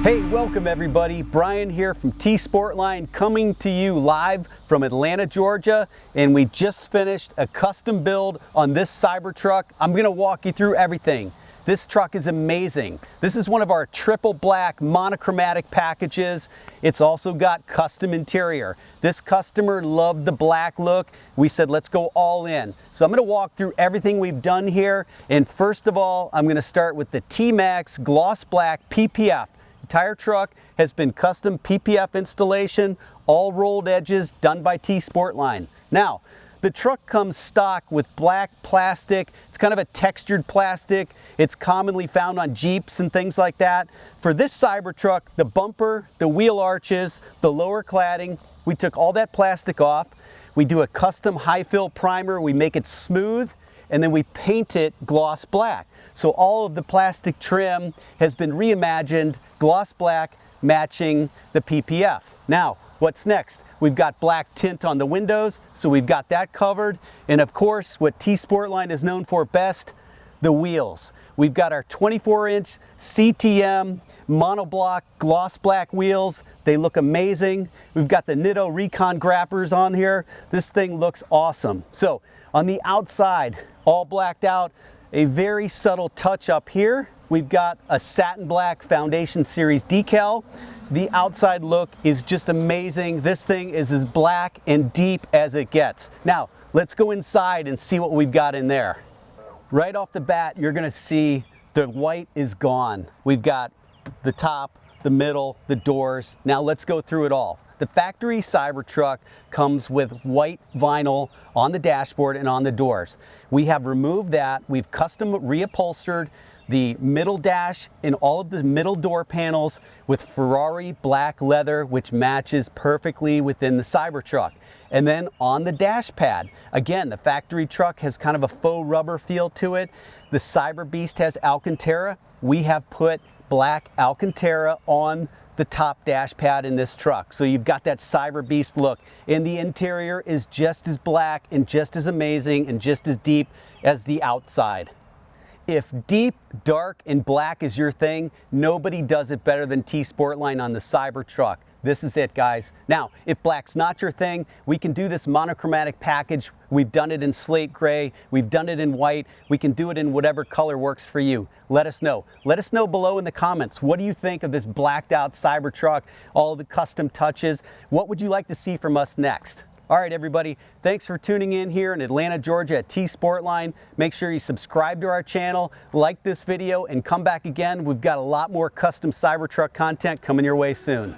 Hey, welcome everybody. Brian here from T-Sportline, coming to you live from Atlanta, Georgia. And we just finished a custom build on this Cybertruck. I'm gonna walk you through everything. This truck is amazing. This is one of our triple black monochromatic packages. It's also got custom interior. This customer loved the black look. We said, let's go all in. So I'm gonna walk through everything we've done here. And first of all, I'm gonna start with the T-Max Gloss Black PPF. Entire truck has been custom PPF installation, all rolled edges done by T-Sportline. Now, the truck comes stock with black plastic. It's kind of a textured plastic. It's commonly found on Jeeps and things like that. For this Cybertruck, the bumper, the wheel arches, the lower cladding, we took all that plastic off. We do a custom high fill primer. We make it smooth, and then we paint it gloss black. So all of the plastic trim has been reimagined, gloss black, matching the PPF. Now, what's next? We've got black tint on the windows, so we've got that covered. And of course, what T-Sportline is known for best, the wheels. We've got our 24-inch CTM monoblock gloss black wheels. They look amazing. We've got the Nitto Recon grappers on here. This thing looks awesome. So on the outside, all blacked out, a very subtle touch up here. We've got a satin black Foundation Series decal. The outside look is just amazing. This thing is as black and deep as it gets. Now, let's go inside and see what we've got in there. Right off the bat, you're gonna see the white is gone. We've got the top, the middle, the doors. Now let's go through it all. The factory Cybertruck comes with white vinyl on the dashboard and on the doors. We have removed that. We've custom reupholstered the middle dash and all of the middle door panels with Ferrari black leather, which matches perfectly within the Cybertruck. And then on the dash pad, again, the factory truck has kind of a faux rubber feel to it. The Cyber Beast has Alcantara. We have put black Alcantara on the top dash pad in this truck. So you've got that Cyber Beast look. And the interior is just as black and just as amazing and just as deep as the outside. If deep, dark, and black is your thing, nobody does it better than T-Sportline on the Cybertruck. This is it, guys. Now, if black's not your thing, we can do this monochromatic package. We've done it in slate gray. We've done it in white. We can do it in whatever color works for you. Let us know. Let us know below in the comments. What do you think of this blacked out Cybertruck? All the custom touches. What would you like to see from us next? All right, everybody, thanks for tuning in here in Atlanta, Georgia at T-Sportline. Make sure you subscribe to our channel, like this video, and come back again. We've got a lot more custom Cybertruck content coming your way soon.